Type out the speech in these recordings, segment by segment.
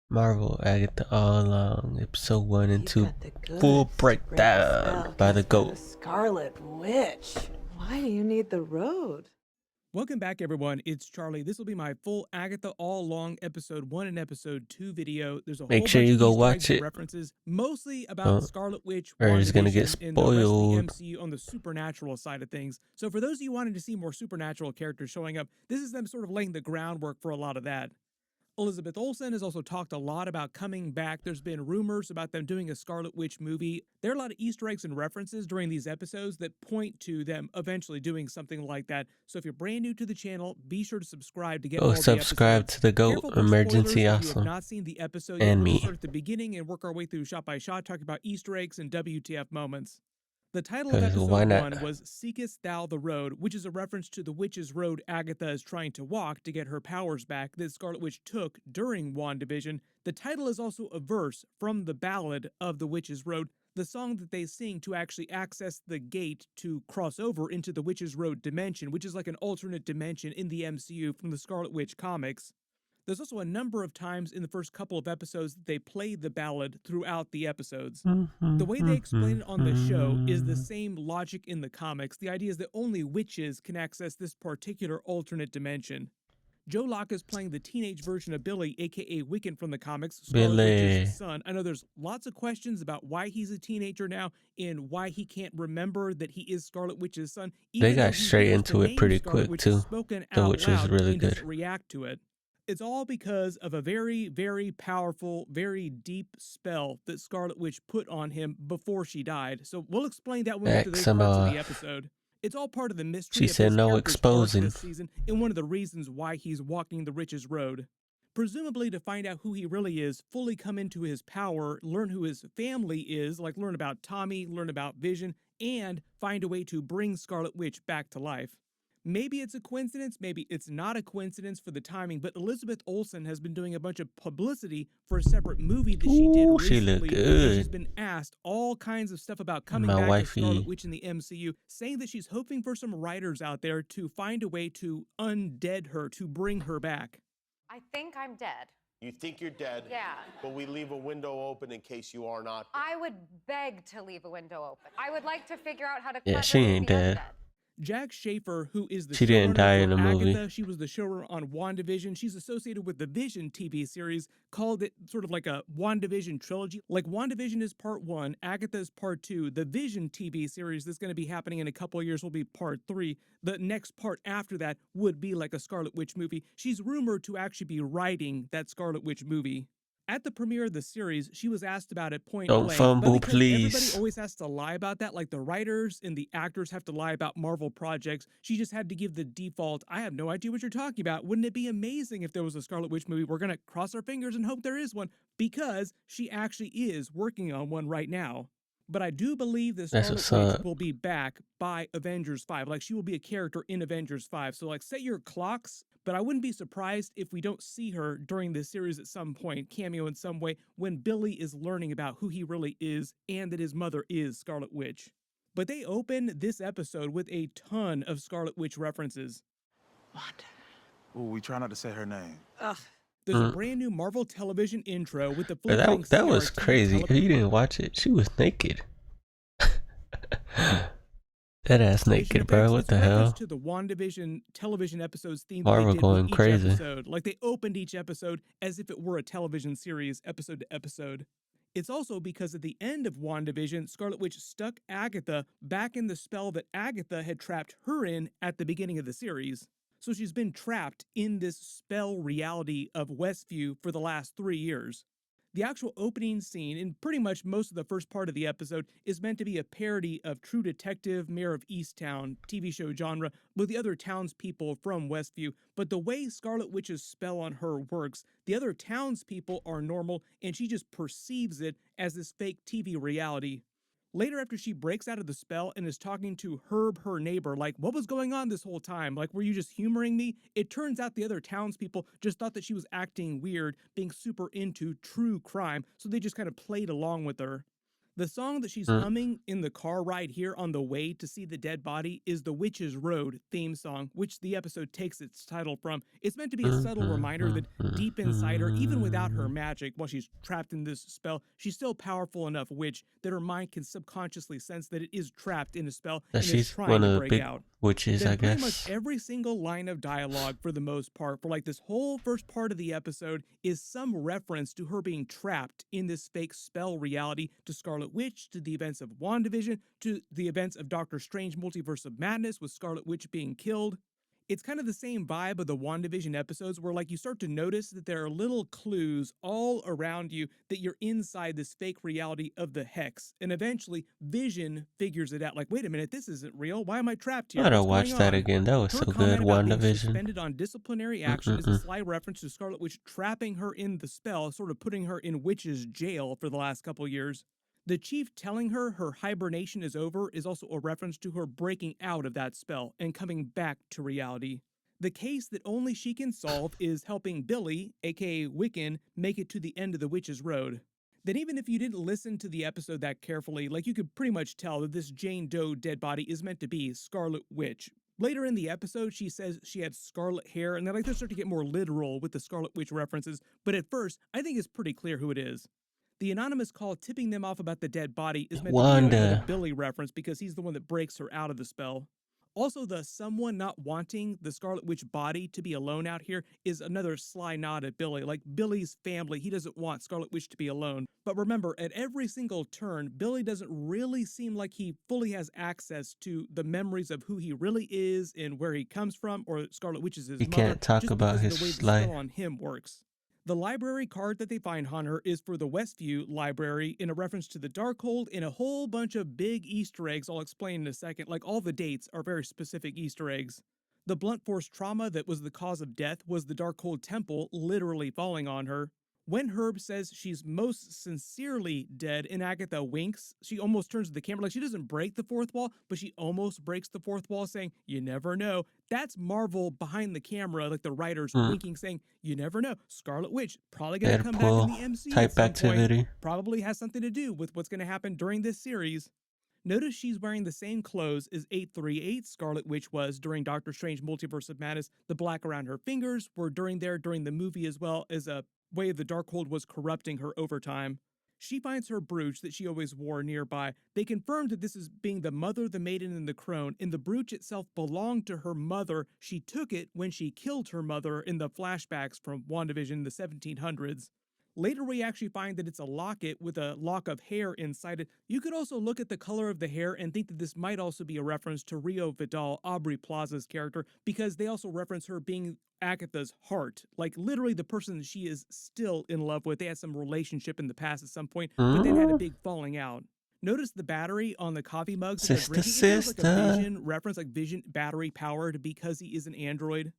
Marvel Agatha all along, episode 1 and You 2. got the Full goods to break the breakdown spell by the cast by GOAT. the Scarlet Witch. Why do you need the road? Welcome back, everyone. It's Charlie. This will be my full Agatha All Along episode 1 and episode 2 video. There's a Make whole sure bunch you of go Easter eggs watch and it. references, mostly about Oh, Scarlet Witch, or it's gonna get WandaVision, and the rest of the spoiled. MCU on the supernatural side of things. So for those of you wanting to see more supernatural characters showing up, this is them sort of laying the groundwork for a lot of that. Elizabeth Olsen has also talked a lot about coming back. There's been rumors about them doing a Scarlet Witch movie. There are a lot of Easter eggs and references during these episodes that point to them eventually doing something like that. So if you're brand new to the channel, be sure to subscribe to get Go all the subscribe episodes. to the GOAT, Careful for Emergency spoilers if you have Awesome, not seen the episode and yet. We're going to me. start at the beginning and work our way through shot by shot, talking about Easter eggs and WTF moments. The title of 'Cause why episode not? 1 was Seekest Thou the Road, which is a reference to the witch's road Agatha is trying to walk to get her powers back that Scarlet Witch took during WandaVision. The title is also a verse from the ballad of the witch's road, the song that they sing to actually access the gate to cross over into the witch's road dimension, which is like an alternate dimension in the MCU from the Scarlet Witch comics. There's also a number of times in the first couple of episodes that they play the ballad throughout the episodes. The way they explain it on the show is the same logic in the comics. The idea is that only witches can access this particular alternate dimension. Joe Locke is playing the teenage version of Billy, aka Wiccan from the comics, Scarlet Billy. Witch's son. I know there's lots of questions about why he's a teenager now and why he can't remember that he is Scarlet Witch's son. They Even though got he straight hears into the it name pretty Scarlet quick Witch too, spoken which was out really and doesn't good. react to it. It's all because of a very, very powerful, very deep spell that Scarlet Witch put on him before she died. So we'll explain that when we get to X those him parts of the off. episode. It's all part of the mystery She of said his no character's arc exposing. this season, and one of the reasons why he's walking the Rich's road. Presumably to find out who he really is, fully come into his power, learn who his family is, like learn about Tommy, learn about Vision, and find a way to bring Scarlet Witch back to life. Maybe it's a coincidence, maybe it's not a coincidence for the timing, but Elizabeth Olsen has been doing a bunch of publicity for a separate movie that she did Ooh, she look recently, and she's good. been asked all kinds of stuff about coming My back as Scarlet wifey. Witch in the MCU, saying that she's hoping for some writers out there to find a way to undead her, to bring her back. I think I'm dead. You think you're dead, Yeah. but we leave a window open in case you are not. I would beg to leave a window open. I would like to figure out how to Yeah, she cleverly ain't be dead. undead. Jack Schaefer, who is the She didn't showrunner die in for the movie. Agatha, she was the showrunner on WandaVision. She's associated with the Vision TV series, called it sort of like a WandaVision trilogy. Like WandaVision is part 1, Agatha is part 2. The Vision TV series that's going to be happening in a couple of years will be part 3. The next part after that would be like a Scarlet Witch movie. She's rumored to actually be writing that Scarlet Witch movie. At the premiere of the series, she was asked about it point Don't blank, fumble, but because everybody please. always has to lie about that, like the writers and the actors have to lie about Marvel projects, she just had to give the default, I have no idea what you're talking about. Wouldn't it be amazing if there was a Scarlet Witch movie? We're going to cross our fingers and hope there is one, because she actually is working on one right now. But I do believe that That's Scarlet what's Witch up. will be back by Avengers 5. Like, she will be a character in Avengers 5. So, like, set your clocks, but I wouldn't be surprised if we don't see her during this series at some point, cameo in some way, when Billy is learning about who he really is and that his mother is Scarlet Witch. But they open this episode with a ton of Scarlet Witch references. Wanda. Ooh, we try not to say her name. Ugh. There's a brand new Marvel television intro with the But flickering that was CRT crazy. If you didn't watch it, she was naked. That ass naked, bro. What the hell? To the WandaVision television episodes theme Marvel that they did going with each crazy. episode. Like, they opened each episode as if it were a television series, episode to episode. It's also because at the end of WandaVision, Scarlet Witch stuck Agatha back in the spell that Agatha had trapped her in at the beginning of the series. So she's been trapped in this spell reality of Westview for the last 3 years. The actual opening scene, and pretty much most of the first part of the episode, is meant to be a parody of True Detective, Mayor of Easttown TV show genre with the other townspeople from Westview. But the way Scarlet Witch's spell on her works, the other townspeople are normal, and she just perceives it as this fake TV reality. Later, after she breaks out of the spell and is talking to Herb, her neighbor, like, what was going on this whole time? Like, were you just humoring me? It turns out the other townspeople just thought that she was acting weird, being super into true crime, so they just kind of played along with her. The song that she's humming in the car ride here on the way to see the dead body is the Witch's Road theme song, which the episode takes its title from. It's meant to be a subtle reminder that deep inside her, even without her magic, while she's trapped in this spell, she's still powerful enough witch that her mind can subconsciously sense that it is trapped in a spell That and is she's trying one to of the break big out. witches, Then I pretty guess. much every single line of dialogue, for the most part, for like this whole first part of the episode, is some reference to her being trapped in this fake spell reality, to Scarlet Witch, to the events of WandaVision, to the events of Doctor Strange Multiverse of Madness with Scarlet Witch being killed. It's kind of the same vibe of the WandaVision episodes where like you start to notice that there are little clues all around you that you're inside this fake reality of the Hex. And eventually Vision figures it out like, wait a minute, this isn't real. Why am I trapped I here? gotta What's watch going that on? again. That was Her so good. comment about being WandaVision. suspended on disciplinary action is a sly reference to Scarlet Witch trapping her in the spell, sort of putting her in Witch's jail for the last couple years. The chief telling her her hibernation is over is also a reference to her breaking out of that spell and coming back to reality. The case that only she can solve is helping Billy, aka Wiccan, make it to the end of the Witch's Road. Then even if you didn't listen to the episode that carefully, like you could pretty much tell that this Jane Doe dead body is meant to be Scarlet Witch. Later in the episode, she says she had scarlet hair, and then like they start to get more literal with the Scarlet Witch references, but at first, I think it's pretty clear who it is. The anonymous call tipping them off about the dead body is meant to be another Wanda. Billy reference because he's the one that breaks her out of the spell. Also, the someone not wanting the Scarlet Witch body to be alone out here is another sly nod at Billy. Like Billy's family, he doesn't want Scarlet Witch to be alone. But remember, at every single turn, Billy doesn't really seem like he fully has access to the memories of who he really is and where he comes from, or Scarlet Witch is his He mother, can't talk just about because of the way his the life. spell on him works. The library card that they find on her is for the Westview Library in a reference to the Darkhold and a whole bunch of big Easter eggs I'll explain in a second. Like all the dates are very specific Easter eggs. The blunt force trauma that was the cause of death was the Darkhold Temple literally falling on her. When Herb says she's most sincerely dead and Agatha winks, she almost turns to the camera like she doesn't break the fourth wall, but she almost breaks the fourth wall saying, you never know. That's Marvel behind the camera, like the writers winking saying, you never know. Scarlet Witch probably going to come back in the MCU type at some activity. point. Probably has something to do with what's going to happen during this series. Notice she's wearing the same clothes as 838 Scarlet Witch was during Doctor Strange Multiverse of Madness. The black around her fingers were during the movie as well as a way the Darkhold was corrupting her over time. She finds her brooch that she always wore nearby. They confirmed that this is being the mother, the maiden, and the crone, and the brooch itself belonged to her mother. She took it when she killed her mother in the flashbacks from WandaVision in the 1700s. Later, we actually find that it's a locket with a lock of hair inside it. You could also look at the color of the hair and think that this might also be a reference to Rio Vidal, Aubrey Plaza's character, because they also reference her being Agatha's heart, like literally the person she is still in love with. They had some relationship in the past at some point, but then had a big falling out. Notice the battery on the coffee mugs that they're Sister, drinking. It feels like a sister. Vision reference, like Vision battery powered because he is an android.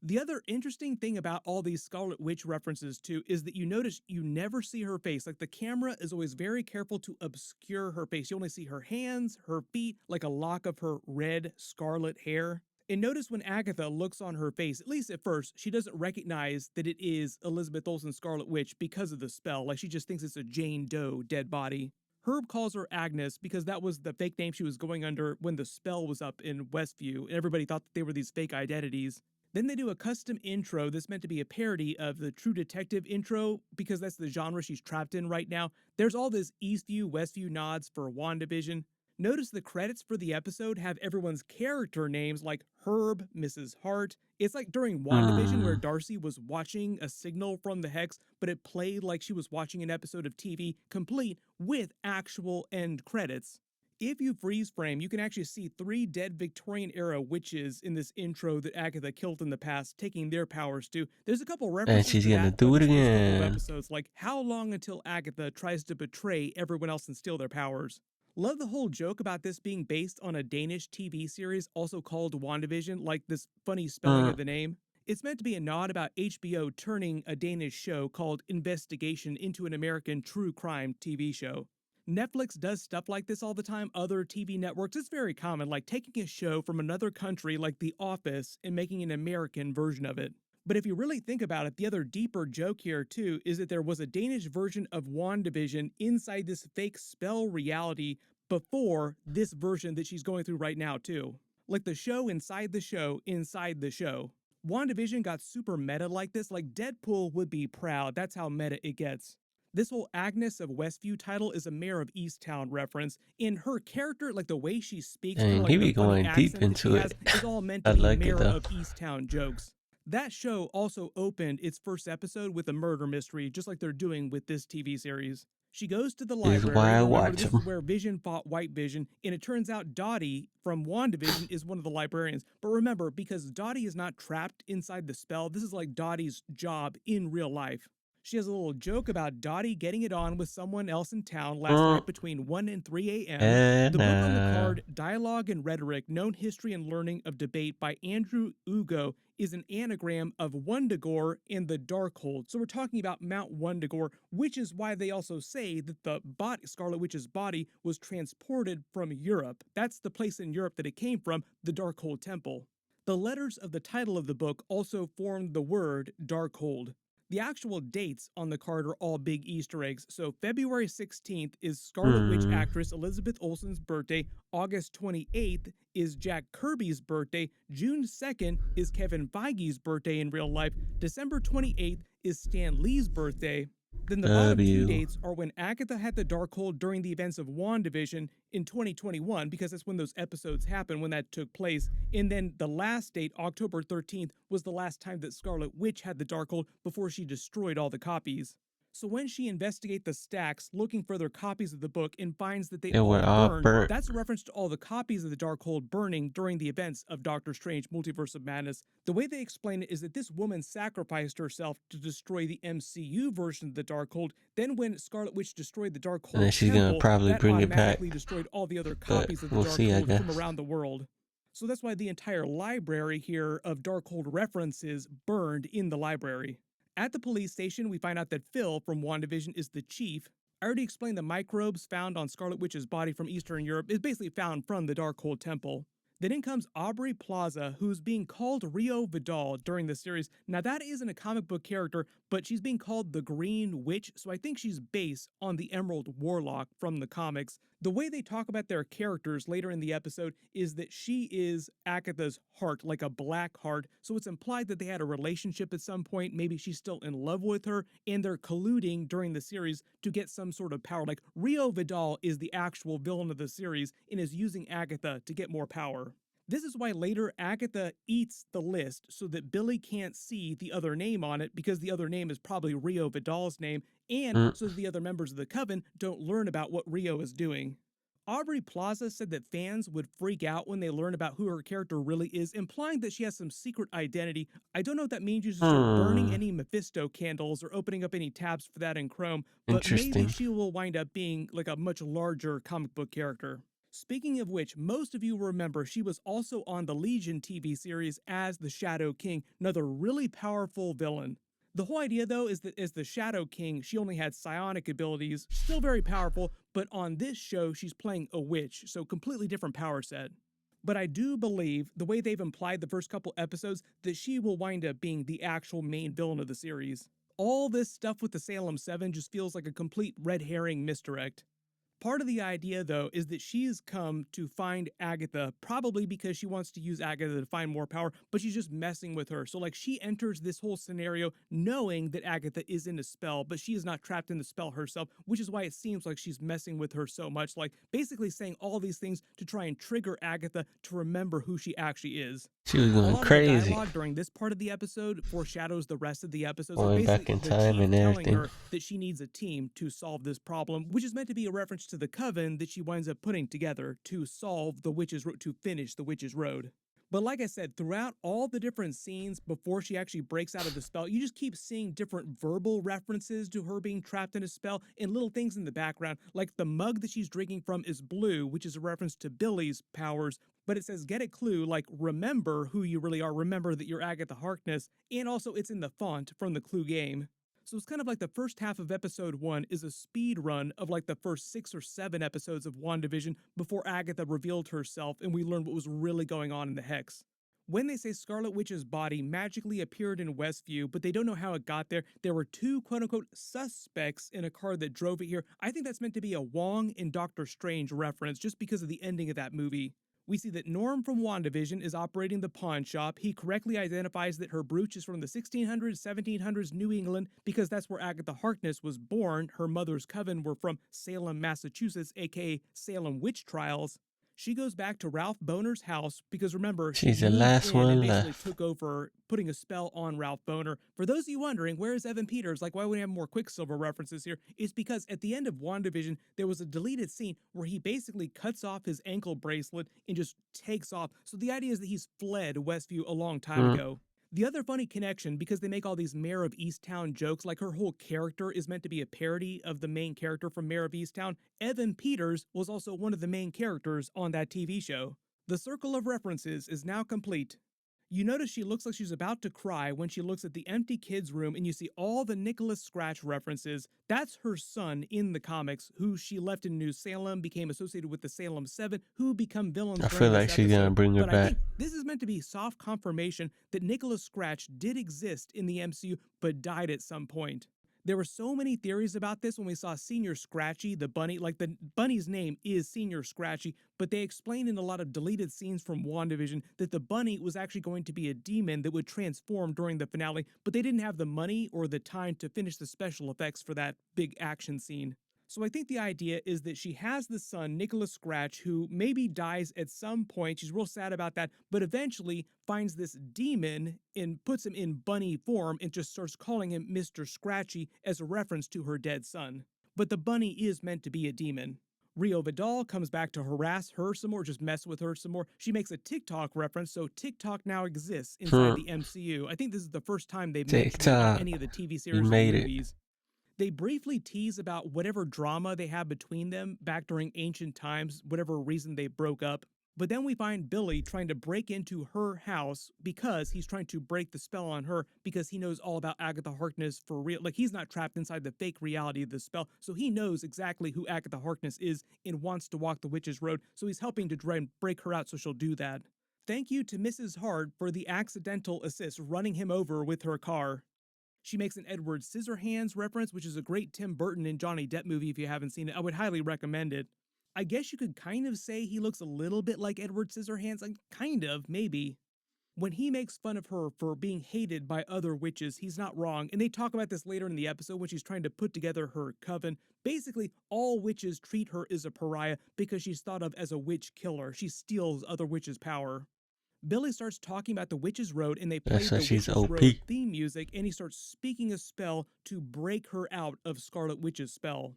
The other interesting thing about all these Scarlet Witch references too is that you notice you never see her face. Like the camera is always very careful to obscure her face. You only see her hands, her feet, like a lock of her red scarlet hair. And notice when Agatha looks on her face, at least at first, she doesn't recognize that it is Elizabeth Olsen's Scarlet Witch because of the spell. Like she just thinks it's a Jane Doe dead body. Herb calls her Agnes because that was the fake name she was going under when the spell was up in Westview, and everybody thought that they were these fake identities. Then they do a custom intro that's meant to be a parody of the True Detective intro because that's the genre she's trapped in right now. There's all this Eastview, Westview nods for WandaVision. Notice the credits for the episode have everyone's character names like Herb, Mrs. Hart. It's like during WandaVision where Darcy was watching a signal from the Hex, but it played like she was watching an episode of TV complete with actual end credits. If you freeze frame, you can actually see 3 dead Victorian-era witches in this intro that Agatha killed in the past, taking their powers too. There's a couple references she's to gonna that do it in the first couple of again. episodes, like how long until Agatha tries to betray everyone else and steal their powers. Love the whole joke about this being based on a Danish TV series also called WandaVision, like this funny spelling of the name. It's meant to be a nod about HBO turning a Danish show called Investigation into an American true crime TV show. Netflix does stuff like this all the time. Other TV networks, it's very common, like taking a show from another country like The Office and making an American version of it. But if you really think about it, the other deeper joke here too is that there was a Danish version of WandaVision inside this fake spell reality before this version that she's going through right now too. Like the show inside the show inside the show. WandaVision got super meta like this, like Deadpool would be proud. That's how meta it gets. This whole Agnes of Westview title is a Mayor of Easttown reference. In her character, like the way she speaks, Dang, kind of he like be the funny going deep accent that she into has, it. is all meant I to be like it Mayor though. of Easttown jokes. That show also opened its first episode with a murder mystery, just like they're doing with this TV series. She goes to the This is library. why I Remember, watch this is them. where Vision fought White Vision, and it turns out Dottie from WandaVision is one of the librarians. But remember, because Dottie is not trapped inside the spell, this is like Dottie's job in real life. She has a little joke about Dottie getting it on with someone else in town last night between 1 and 3 a.m. The book on the card, Dialogue and Rhetoric, Known History and Learning of Debate by Andrew Ugo, is an anagram of Wundagore and the Darkhold. So we're talking about Mount Wundagore, which is why they also say that the Scarlet Witch's body was transported from Europe. That's the place in Europe that it came from, the Darkhold Temple. The letters of the title of the book also form the word Darkhold. The actual dates on the card are all big Easter eggs. So February 16th is Scarlet Witch actress Elizabeth Olsen's birthday. August 28th is Jack Kirby's birthday. June 2nd is Kevin Feige's birthday in real life. December 28th is Stan Lee's birthday. Then the bottom two dates are when Agatha had the Darkhold during the events of WandaVision in 2021, because that's when those episodes happened, when that took place. And then the last date, October 13th, was the last time that Scarlet Witch had the Darkhold before she destroyed all the copies. So when she investigates the stacks, looking for their copies of the book, and finds that they were all burnt, that's a reference to all the copies of the Darkhold burning during the events of Doctor Strange Multiverse of Madness. The way they explain it is that this woman sacrificed herself to destroy the MCU version of the Darkhold. Then when Scarlet Witch destroyed the Darkhold and then she's temple, gonna probably that bring it back. automatically destroyed all the other copies of the we'll see, I Darkhold guess. from around the world. So that's why the entire library here of Darkhold references burned in the library. At the police station, we find out that Phil from WandaVision is the chief. I already explained the microbes found on Scarlet Witch's body from Eastern Europe is basically found from the Darkhold Temple. Then in comes Aubrey Plaza, who's being called Rio Vidal during the series. Now that isn't a comic book character, but she's being called the Green Witch, so I think she's based on the Emerald Warlock from the comics. The way they talk about their characters later in the episode is that she is Agatha's heart, like a black heart, so it's implied that they had a relationship at some point, maybe she's still in love with her, and they're colluding during the series to get some sort of power. Like, Rio Vidal is the actual villain of the series and is using Agatha to get more power. This is why later Agatha eats the list so that Billy can't see the other name on it, because the other name is probably Rio Vidal's name, and so that the other members of the Coven don't learn about what Rio is doing. Aubrey Plaza said that fans would freak out when they learn about who her character really is, implying that she has some secret identity. I don't know if that means you should start burning any Mephisto candles or opening up any tabs for that in Chrome, but maybe she will wind up being like a much larger comic book character. Speaking of which, most of you remember she was also on the Legion TV series as the Shadow King, another really powerful villain. The whole idea, though, is that as the Shadow King, she only had psionic abilities, still very powerful, but on this show, she's playing a witch, so completely different power set. But I do believe, the way they've implied the first couple episodes, that she will wind up being the actual main villain of the series. All this stuff with the Salem 7 just feels like a complete red herring misdirect. Part of the idea, though, is that she's come to find Agatha, probably because she wants to use Agatha to find more power, but she's just messing with her. So, like, she enters this whole scenario knowing that Agatha is in a spell, but she is not trapped in the spell herself, which is why it seems like she's messing with her so much, like, basically saying all these things to try and trigger Agatha to remember who she actually is. She was going crazy. The dialogue during this part of the episode foreshadows the rest of the episodes. Going back in time and telling everything. her that she needs a team to solve this problem, which is meant to be a reference to the Coven that she winds up putting together to solve the Witch's Road, to finish the Witch's Road. But like I said, throughout all the different scenes before she actually breaks out of the spell, you just keep seeing different verbal references to her being trapped in a spell and little things in the background, like the mug that she's drinking from is blue, which is a reference to Billy's powers, but it says get a clue, like remember who you really are, remember that you're Agatha Harkness, and also it's in the font from the Clue game. So it's kind of like the first half of episode 1 is a speed run of like the first 6 or 7 episodes of WandaVision before Agatha revealed herself and we learned what was really going on in the Hex. When they say Scarlet Witch's body magically appeared in Westview, but they don't know how it got there, there were two quote-unquote suspects in a car that drove it here. I think that's meant to be a Wong in Doctor Strange reference, just because of the ending of that movie. We see that Norm from WandaVision is operating the pawn shop. He correctly identifies that her brooch is from the 1600s, 1700s New England, because that's where Agatha Harkness was born. Her mother's coven were from Salem, Massachusetts, aka Salem witch trials. She goes back to Ralph Boner's house because remember, She's the moved last in and one basically left. took over putting a spell on Ralph Boner. For those of you wondering, where is Evan Peters? Like, why would we have more Quicksilver references here? It's because at the end of WandaVision, there was a deleted scene where he basically cuts off his ankle bracelet and just takes off. So the idea is that he's fled Westview a long time ago. The other funny connection, because they make all these Mayor of Easttown jokes, like her whole character is meant to be a parody of the main character from Mayor of Easttown, Evan Peters was also one of the main characters on that TV show. The circle of references is now complete. You notice she looks like she's about to cry when she looks at the empty kids' room and you see all the Nicholas Scratch references. That's her son in the comics, who she left in New Salem, became associated with the Salem 7, who become villains I during feel this like she's gonna episode. bring her But I back. think this is meant to be soft confirmation that Nicholas Scratch did exist in the MCU, but died at some point. There were so many theories about this when we saw Senior Scratchy, the bunny. Like, the bunny's name is Senior Scratchy, but they explained in a lot of deleted scenes from WandaVision that the bunny was actually going to be a demon that would transform during the finale, but they didn't have the money or the time to finish the special effects for that big action scene. So I think the idea is that she has the son, Nicholas Scratch, who maybe dies at some point. She's real sad about that, but eventually finds this demon and puts him in bunny form and just starts calling him Mr. Scratchy as a reference to her dead son. But the bunny is meant to be a demon. Rio Vidal comes back to harass her some more, just mess with her some more. She makes a TikTok reference, so TikTok now exists inside the MCU. I think this is the first time they've mentioned it TikTok. in any of the TV You series or made it. movies. They briefly tease about whatever drama they have between them back during ancient times, whatever reason they broke up. But then we find Billy trying to break into her house because he's trying to break the spell on her because he knows all about Agatha Harkness for real. Like, he's not trapped inside the fake reality of the spell, so he knows exactly who Agatha Harkness is and wants to walk the witch's road, so he's helping to try and break her out so she'll do that. Thank you to Mrs. Hart for the accidental assist, running him over with her car. She makes an Edward Scissorhands reference, which is a great Tim Burton and Johnny Depp movie. If you haven't seen it, I would highly recommend it. I guess you could kind of say he looks a little bit like Edward Scissorhands, like kind of, maybe. When he makes fun of her for being hated by other witches, he's not wrong, and they talk about this later in the episode when she's trying to put together her coven. Basically, all witches treat her as a pariah because she's thought of as a witch killer. She steals other witches' power. Billy starts talking about the Witch's Road, and they play That's the why she's Witch's OP. Road theme music, and he starts speaking a spell to break her out of Scarlet Witch's spell.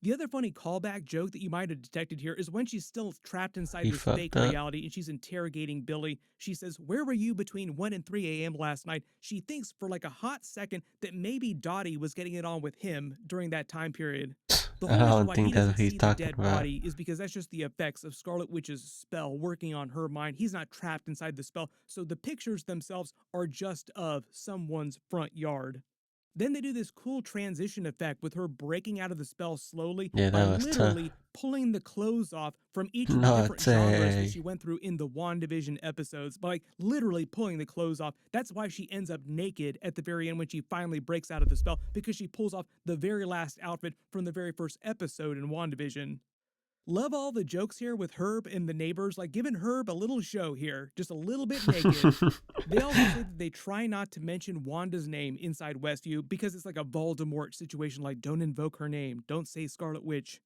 The other funny callback joke that you might have detected here is when she's still trapped inside He this fucked fake up. reality and she's interrogating Billy. She says, "Where were you between 1 and 3 a.m. last night?" She thinks for like a hot second that maybe Dottie was getting it on with him during that time period. The I whole reason don't why think he that's doesn't what he's see the talking dead about. body is because that's just the effects of Scarlet Witch's spell working on her mind. He's not trapped inside the spell, so the pictures themselves are just of someone's front yard. Then they do this cool transition effect with her breaking out of the spell slowly Yeah, by that was literally tough. pulling the clothes off from each of the different genres that Naughty. she went through in the WandaVision episodes, by like literally pulling the clothes off. That's why she ends up naked at the very end when she finally breaks out of the spell, because she pulls off the very last outfit from the very first episode in WandaVision. Love all the jokes here with Herb and the neighbors, like giving Herb a little show here, just a little bit naked. They also say that they try not to mention Wanda's name inside Westview because it's like a Voldemort situation, like don't invoke her name, don't say Scarlet Witch.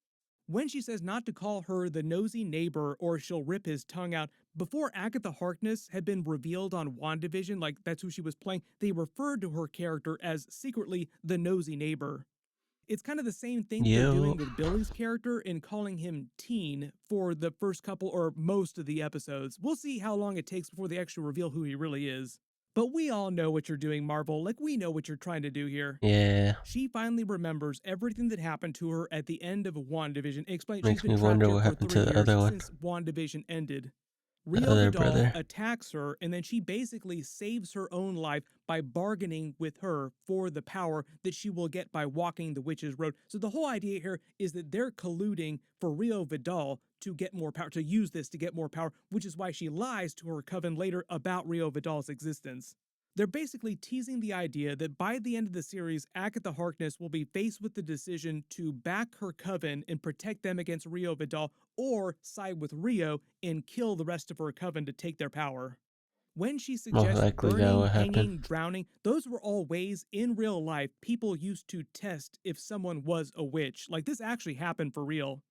When she says not to call her the nosy neighbor or she'll rip his tongue out, before Agatha Harkness had been revealed on WandaVision, like that's who she was playing, they referred to her character as secretly the nosy neighbor. It's kind of the same thing they're Yo. doing with Billy's character in calling him Teen for the first couple or most of the episodes. We'll see how long it takes before they actually reveal who he really is. But we all know what you're doing, Marvel. Like, we know what you're trying to do here. Yeah. She finally remembers everything that happened to her at the end of WandaVision. Explains Makes she's been me trapped wonder here what for happened 3 to the years other one. since WandaVision ended. The Rio other Vidal brother. attacks her, and then she basically saves her own life by bargaining with her for the power that she will get by walking the Witch's Road. So the whole idea here is that they're colluding for Rio Vidal to get more power, to use this to get more power, which is why she lies to her coven later about Rio Vidal's existence. They're basically teasing the idea that by the end of the series, Agatha Harkness will be faced with the decision to back her coven and protect them against Rio Vidal, or side with Rio and kill the rest of her coven to take their power. When she Most suggests likely that burning, will happen. hanging, drowning, those were all ways in real life people used to test if someone was a witch. Like, this actually happened for real.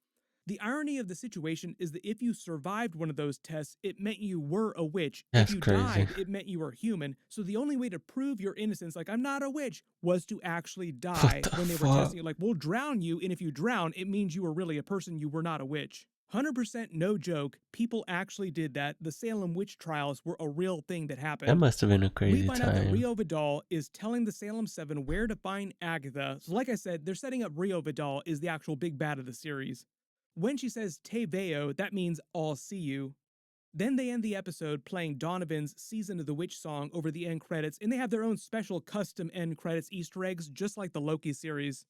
The irony of the situation is that if you survived one of those tests, it meant you were a witch. That's if you crazy. died, it meant you were human. So the only way to prove your innocence, like, I'm not a witch, was to actually die the when they were fuck? testing you. Like, we'll drown you, and if you drown, it means you were really a person, you were not a witch. 100% no joke, people actually did that. The Salem witch trials were a real thing that happened. That must have been a We crazy find out that time. Rio Vidal is telling the Salem 7 where to find Agatha. So like I said, they're setting up Rio Vidal is the actual big bad of the series. When she says Te veo, that means I'll see you. Then they end the episode playing Donovan's Season of the Witch song over the end credits, and they have their own special custom end credits Easter eggs, just like the Loki series.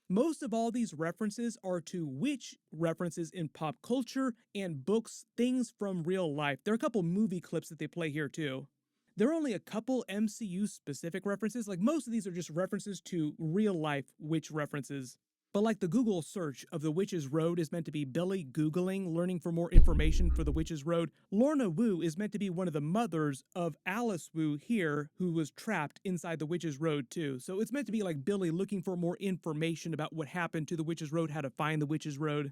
Most of all these references are to witch references in pop culture and books, things from real life. There are a couple movie clips that they play here too. There are only a couple MCU specific references, like most of these are just references to real life witch references. But like the Google search of the Witch's Road is meant to be Billy Googling, learning for more information for the Witch's Road, Lorna Wu is meant to be one of the mothers of Alice Wu here, who was trapped inside the Witch's Road too. So it's meant to be like Billy looking for more information about what happened to the Witch's Road, how to find the Witch's Road.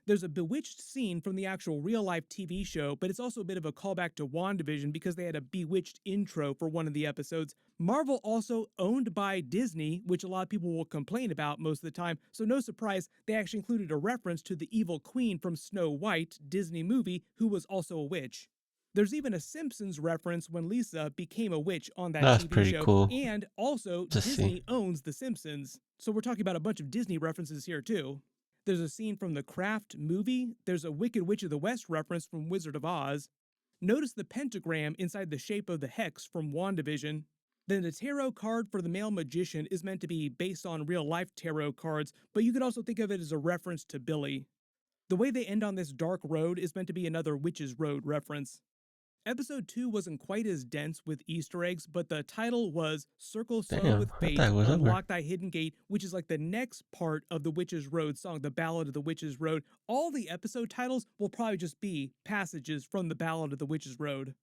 There's a bewitched scene from the actual real-life TV show, but it's also a bit of a callback to WandaVision because they had a bewitched intro for one of the episodes. Marvel also owned by Disney, which a lot of people will complain about most of the time, so no surprise, they actually included a reference to the evil queen from Snow White, Disney movie, who was also a witch. There's even a Simpsons reference when Lisa became a witch on that That's TV pretty show, cool and also to Disney see. owns The Simpsons, so we're talking about a bunch of Disney references here too. There's a scene from the Craft movie. There's a Wicked Witch of the West reference from Wizard of Oz. Notice the pentagram inside the shape of the hex from WandaVision. Then the tarot card for the male magician is meant to be based on real-life tarot cards, but you could also think of it as a reference to Billy. The way they end on this dark road is meant to be another Witch's Road reference. Episode 2 wasn't quite as dense with Easter eggs, but the title was Circle Slow Damn, with I Fate, thought it was over. Unlock Thy Hidden Gate, which is like the next part of the Witch's Road song, the Ballad of the Witch's Road. All the episode titles will probably just be passages from the Ballad of the Witch's Road.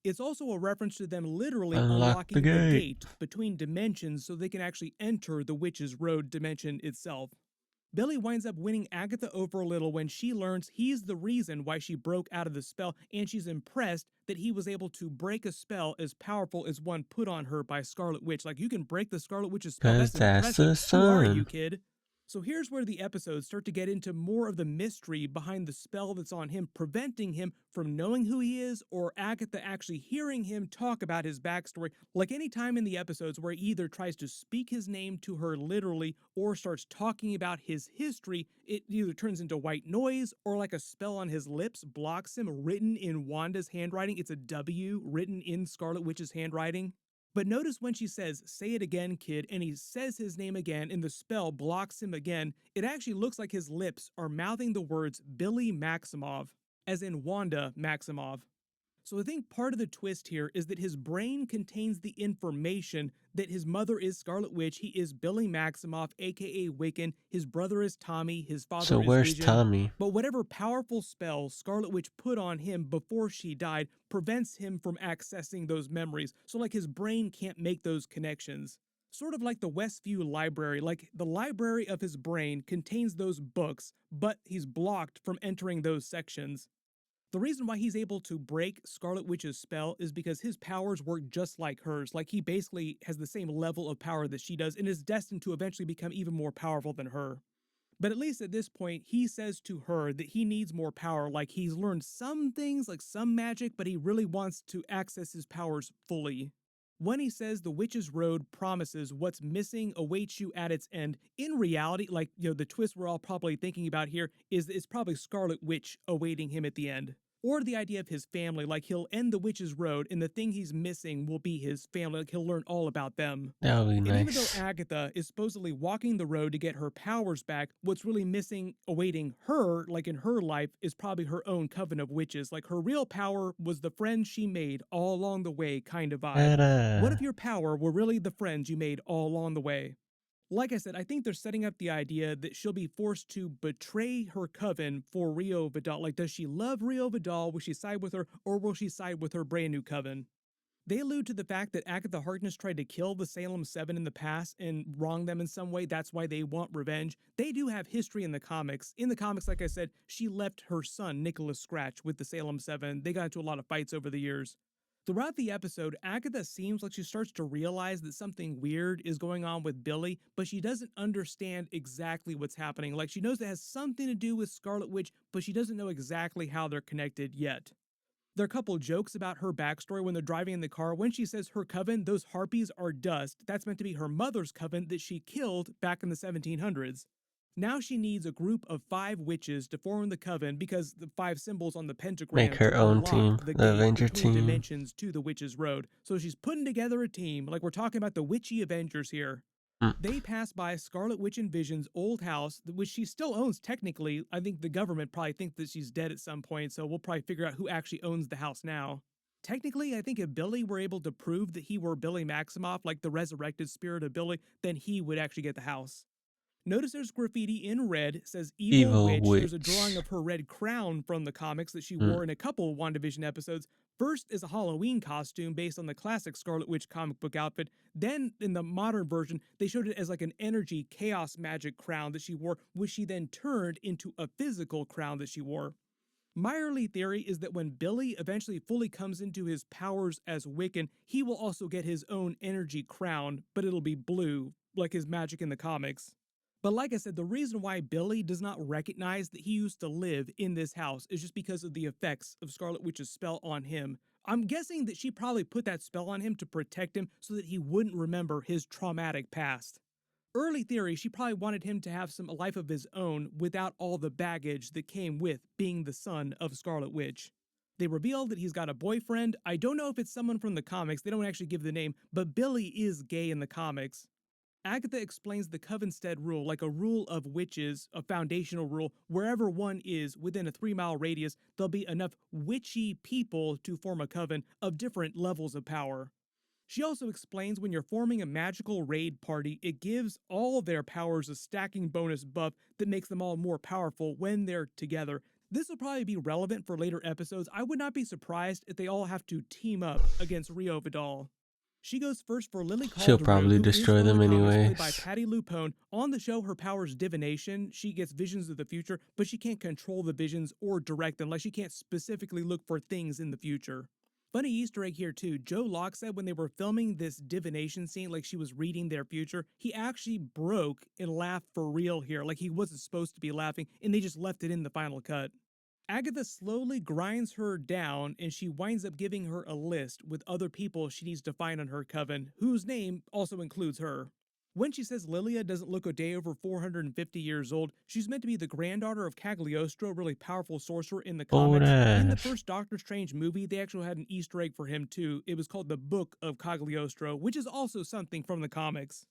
It's also a reference to them literally Unlock the unlocking the gate. gate between dimensions so they can actually enter the Witch's Road dimension itself. Billy winds up winning Agatha over a little when she learns he's the reason why she broke out of the spell, and she's impressed that he was able to break a spell as powerful as one put on her by Scarlet Witch. Like, you can break the Scarlet Witch's spell. 'Cause That's that's the impressive. Who are you, sun. kid? So here's where the episodes start to get into more of the mystery behind the spell that's on him, preventing him from knowing who he is or Agatha actually hearing him talk about his backstory. Like any time in the episodes where he either tries to speak his name to her literally or starts talking about his history, it either turns into white noise or like a spell on his lips blocks him, written in Wanda's handwriting. It's a W written in Scarlet Witch's handwriting. But notice when she says, "Say it again, kid," and he says his name again and the spell blocks him again, it actually looks like his lips are mouthing the words Billy Maximoff, as in Wanda Maximoff. So I think part of the twist here is that his brain contains the information that his mother is Scarlet Witch, he is Billy Maximoff, aka Wiccan, his brother is Tommy, his father So is where's Vision. Tommy? But whatever powerful spell Scarlet Witch put on him before she died prevents him from accessing those memories. So like his brain can't make those connections. Sort of like the Westview Library, like the library of his brain contains those books, but he's blocked from entering those sections. The reason why he's able to break Scarlet Witch's spell is because his powers work just like hers. Like, he basically has the same level of power that she does and is destined to eventually become even more powerful than her. But at least at this point, he says to her that he needs more power. Like, he's learned some things, like some magic, but he really wants to access his powers fully. When he says the Witch's Road promises what's missing awaits you at its end, in reality, the twist we're all probably thinking about here is it's probably Scarlet Witch awaiting him at the end. or the idea of his family, like he'll end the witch's road and the thing he's missing will be his family, like he'll learn all about them. That would be And even though nice. Agatha is supposedly walking the road to get her powers back, what's really missing, awaiting her, like in her life, is probably her own coven of witches. Like her real power was the friends she made all along the way kind of vibe. What if your power were really the friends you made all along the way? Like I said, I think they're setting up the idea that she'll be forced to betray her coven for Rio Vidal. Like, does she love Rio Vidal? Will she side with her, or will she side with her brand new coven? They allude to the fact that Agatha Harkness tried to kill the Salem 7 in the past and wrong them in some way. That's why they want revenge. They do have history in the comics. In the comics, like I said, she left her son, Nicholas Scratch, with the Salem 7. They got into a lot of fights over the years. Throughout the episode, Agatha seems like she starts to realize that something weird is going on with Billy, but she doesn't understand exactly what's happening. Like, she knows it has something to do with Scarlet Witch, but she doesn't know exactly how they're connected yet. There are a couple jokes about her backstory when they're driving in the car. When she says her coven, those harpies are dust. That's meant to be her mother's coven that she killed back in the 1700s. Now she needs a group of 5 witches to form the coven because the 5 symbols on the pentagram Make her to own unlock team, the the gate Avenger between team. dimensions to the Witch's Road. So she's putting together a team, like we're talking about the Witchy Avengers here. They pass by Scarlet Witch and Vision's old house, which she still owns technically. I think the government probably thinks that she's dead at some point, so we'll probably figure out who actually owns the house now. Technically, I think if Billy were able to prove that he were Billy Maximoff, like the resurrected spirit of Billy, then he would actually get the house. Notice there's graffiti in red, says Evil Witch. There's a drawing of her red crown from the comics that she wore in a couple WandaVision episodes. First is a Halloween costume based on the classic Scarlet Witch comic book outfit. Then, in the modern version, they showed it as like an energy chaos magic crown that she wore, which she then turned into a physical crown that she wore. My early theory is that when Billy eventually fully comes into his powers as Wiccan, he will also get his own energy crown, but it'll be blue, like his magic in the comics. But like I said, the reason why Billy does not recognize that he used to live in this house is just because of the effects of Scarlet Witch's spell on him. I'm guessing that she probably put that spell on him to protect him so that he wouldn't remember his traumatic past. Early theory, she probably wanted him to have some life of his own without all the baggage that came with being the son of Scarlet Witch. They reveal that he's got a boyfriend. I don't know if it's someone from the comics, they don't actually give the name, but Billy is gay in the comics. Agatha explains the Covenstead rule, like a rule of witches, a foundational rule. Wherever one is within a 3-mile radius, there'll be enough witchy people to form a coven of different levels of power. She also explains when you're forming a magical raid party, it gives all their powers a stacking bonus buff that makes them all more powerful when they're together. This will probably be relevant for later episodes. I would not be surprised if they all have to team up against Rio Vidal. She goes first for Lily Calderon, She'll probably destroy them anyways. played by Patty Lupone. On the show, her power is divination. She gets visions of the future, but she can't control the visions or direct them, like she can't specifically look for things in the future. Funny Easter egg here too, Joe Locke said when they were filming this divination scene, like she was reading their future, he actually broke and laughed for real here, like he wasn't supposed to be laughing, and they just left it in the final cut. Agatha slowly grinds her down, and she winds up giving her a list with other people she needs to find on her coven, whose name also includes her. When she says Lilia doesn't look a day over 450 years old, she's meant to be the granddaughter of Cagliostro, a really powerful sorcerer in the comics. In the first Doctor Strange movie, they actually had an Easter egg for him too. It was called the Book of Cagliostro, which is also something from the comics.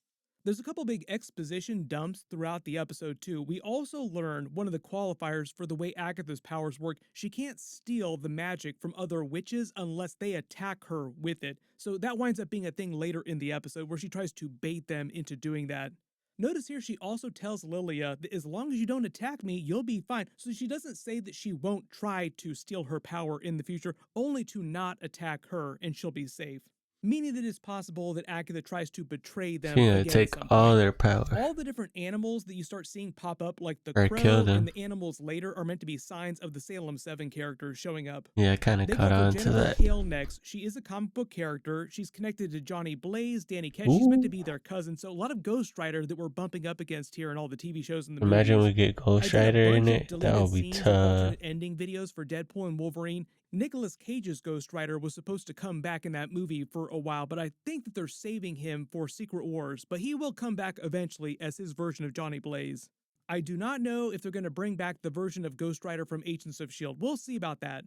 There's a couple big exposition dumps throughout the episode too. We also learn one of the qualifiers for the way Agatha's powers work. She can't steal the magic from other witches unless they attack her with it. So that winds up being a thing later in the episode where she tries to bait them into doing that. Notice here she also tells Lilia that as long as you don't attack me, you'll be fine. So she doesn't say that she won't try to steal her power in the future, only to not attack her and she'll be safe. Meaning that it's possible that Agatha tries to betray them. She's gonna take all their power. All the different animals that you start seeing pop up, like the Or crow kill them. and the animals later, are meant to be signs of the Salem 7 characters showing up. Yeah, I kind of They caught go for on to Jennifer that. Hale next. She is a comic book character. She's connected to Johnny Blaze, Danny Ketch. She's meant to be their cousin. So a lot of Ghost Rider that we're bumping up against here in all the TV shows and the Imagine movies. we get Ghost I did a Rider in bunch of it. That deleted would be scenes and tough. alternate ending videos for Deadpool and Wolverine. Nicolas Cage's Ghost Rider was supposed to come back in that movie for a while, but I think that they're saving him for Secret Wars, but he will come back eventually as his version of Johnny Blaze. I do not know if they're going to bring back the version of Ghost Rider from Agents of S.H.I.E.L.D. We'll see about that.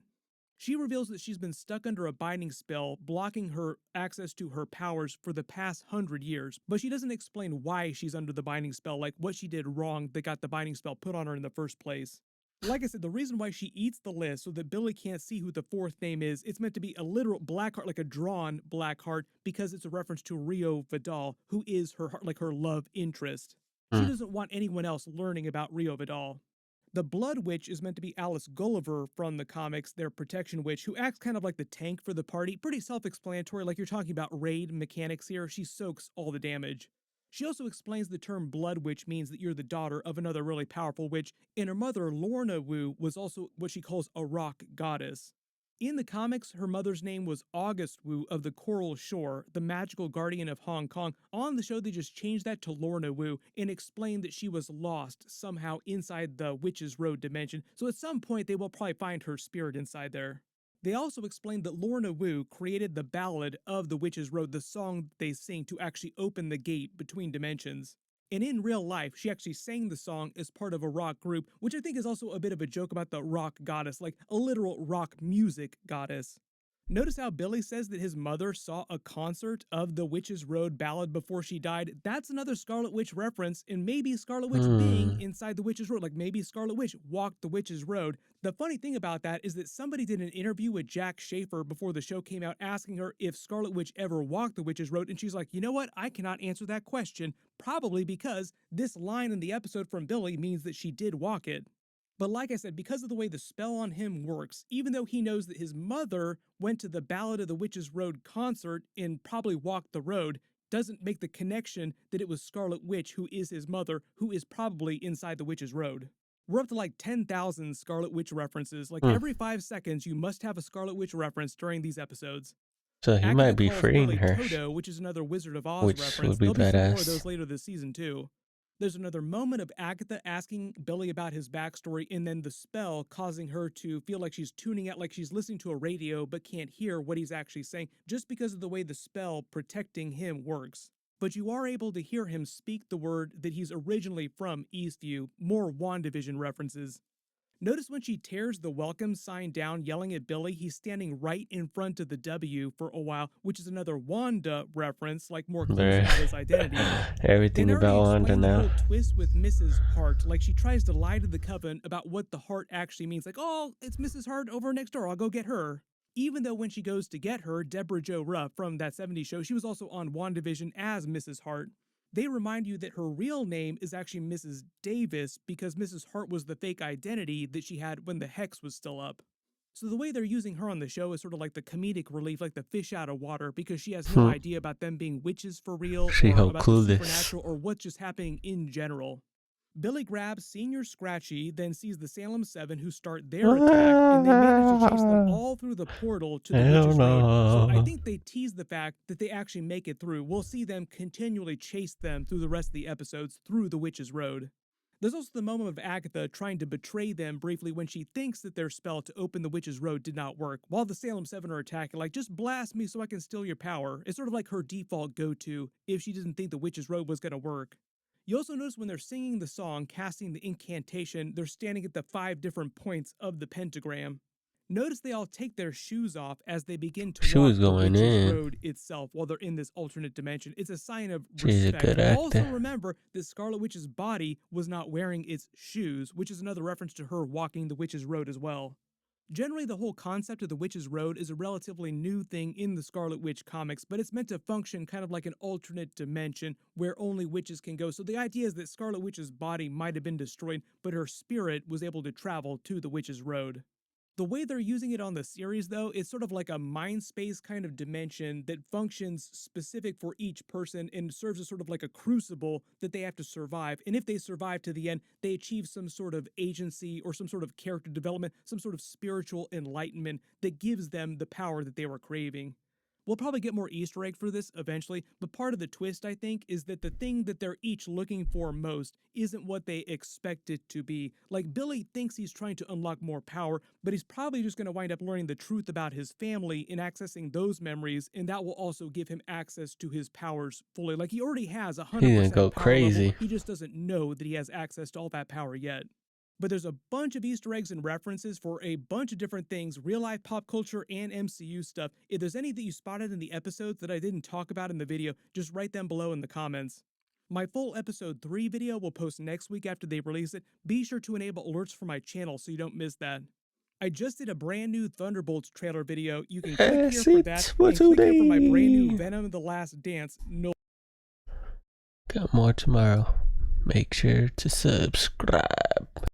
She reveals that she's been stuck under a binding spell, blocking her access to her powers for the past 100 years, but she doesn't explain why she's under the binding spell, like what she did wrong that got the binding spell put on her in the first place. Like I said, the reason why she eats the list so that Billy can't see who the fourth name is, it's meant to be a literal black heart, like a drawn black heart, because it's a reference to Rio Vidal, who is her heart, like her love interest. She doesn't want anyone else learning about Rio Vidal. The Blood Witch is meant to be Alice Gulliver from the comics, their protection witch, who acts kind of like the tank for the party. Pretty self-explanatory, like you're talking about raid mechanics here. She soaks all the damage. She also explains the term Blood Witch means that you're the daughter of another really powerful witch, and her mother, Lorna Wu, was also what she calls a rock goddess. In the comics, her mother's name was August Wu of the Coral Shore, the magical guardian of Hong Kong. On the show, they just changed that to Lorna Wu and explained that she was lost somehow inside the Witch's Road dimension, so at some point they will probably find her spirit inside there. They also explained that Lorna Wu created the ballad of the Witch's Road, the song they sing to actually open the gate between dimensions. And in real life, she actually sang the song as part of a rock group, which I think is also a bit of a joke about the rock goddess, like a literal rock music goddess. Notice how Billy says that his mother saw a concert of the Witch's Road ballad before she died. That's another Scarlet Witch reference, and maybe Scarlet Witch being inside the Witch's Road, like maybe Scarlet Witch walked the Witch's Road. The funny thing about that is that somebody did an interview with Jack Schaefer before the show came out asking her if Scarlet Witch ever walked the Witch's Road, and she's like, you know what, I cannot answer that question, probably because this line in the episode from Billy means that she did walk it. But like I said, because of the way the spell on him works, even though he knows that his mother went to the Ballad of the Witch's Road concert and probably walked the road, doesn't make the connection that it was Scarlet Witch who is his mother, who is probably inside the Witch's Road. We're up to like 10,000 Scarlet Witch references. Like every 5 seconds, you must have a Scarlet Witch reference during these episodes. So he Agatha might be calls freeing Billy her, Toto, which is another Wizard of Oz which reference. would be There'll be some more of badass. those later this season too. There's another moment of Agatha asking Billy about his backstory, and then the spell causing her to feel like she's tuning out, like she's listening to a radio but can't hear what he's actually saying, just because of the way the spell protecting him works. But you are able to hear him speak the word that he's originally from Eastview, more WandaVision references. Notice when she tears the welcome sign down, yelling at Billy, he's standing right in front of the W for a while, which is another Wanda reference, like more close about his identity. Everything And about Wanda the now. whole twist with Mrs. Hart, like she tries to lie to the Coven about what the heart actually means. Like, oh, it's Mrs. Hart over next door, I'll go get her. Even though when she goes to get her, Deborah Jo Ruff from that 70s show, she was also on WandaVision as Mrs. Hart. They remind you that her real name is actually Mrs. Davis because Mrs. Hart was the fake identity that she had when the hex was still up. So the way they're using her on the show is sort of like the comedic relief, like the fish out of water, because she has no idea about them being witches for real, She or about the clueless. supernatural, or what's just happening in general. Billy grabs Senior Scratchy, then sees the Salem 7 who start their attack, and they manage to chase them all through the portal to the Witch's Road. So I think they tease the fact that they actually make it through. We'll see them continually chase them through the rest of the episodes through the Witch's Road. There's also the moment of Agatha trying to betray them briefly when she thinks that their spell to open the Witch's Road did not work, while the Salem 7 are attacking, like, just blast me so I can steal your power. It's sort of like her default go-to if she didn't think the Witch's Road was going to work. You also notice when they're singing the song, casting the incantation, they're standing at the 5 different points of the pentagram. Notice they all take their shoes off as they begin to She walk was the going Witch's in. Road itself while they're in this alternate dimension. It's a sign of She's a respect. good Also actor. remember that Scarlet Witch's body was not wearing its shoes, which is another reference to her walking the Witch's Road as well. Generally, the whole concept of the Witch's Road is a relatively new thing in the Scarlet Witch comics, but it's meant to function kind of like an alternate dimension where only witches can go. So the idea is that Scarlet Witch's body might have been destroyed, but her spirit was able to travel to the Witch's Road. The way they're using it on the series, though, is sort of like a mind space kind of dimension that functions specific for each person and serves as sort of like a crucible that they have to survive. And if they survive to the end, they achieve some sort of agency or some sort of character development, some sort of spiritual enlightenment that gives them the power that they were craving. We'll probably get more Easter egg for this eventually, but part of the twist, I think, is that the thing that they're each looking for most isn't what they expect it to be. Like, Billy thinks he's trying to unlock more power, but he's probably just going to wind up learning the truth about his family and accessing those memories, and that will also give him access to his powers fully. Like, he already has 100% He's gonna go power crazy. level. He just doesn't know that he has access to all that power yet. But there's a bunch of Easter eggs and references for a bunch of different things, real life pop culture and MCU stuff. If there's any that you spotted in the episodes that I didn't talk about in the video, just write them below in the comments. My full episode 3 video will post next week after they release it. Be sure to enable alerts for my channel so you don't miss that. I just did a brand new Thunderbolts trailer video. You can click here for that, and click here for my brand new Venom The Last Dance. No. Got more tomorrow. Make sure to subscribe.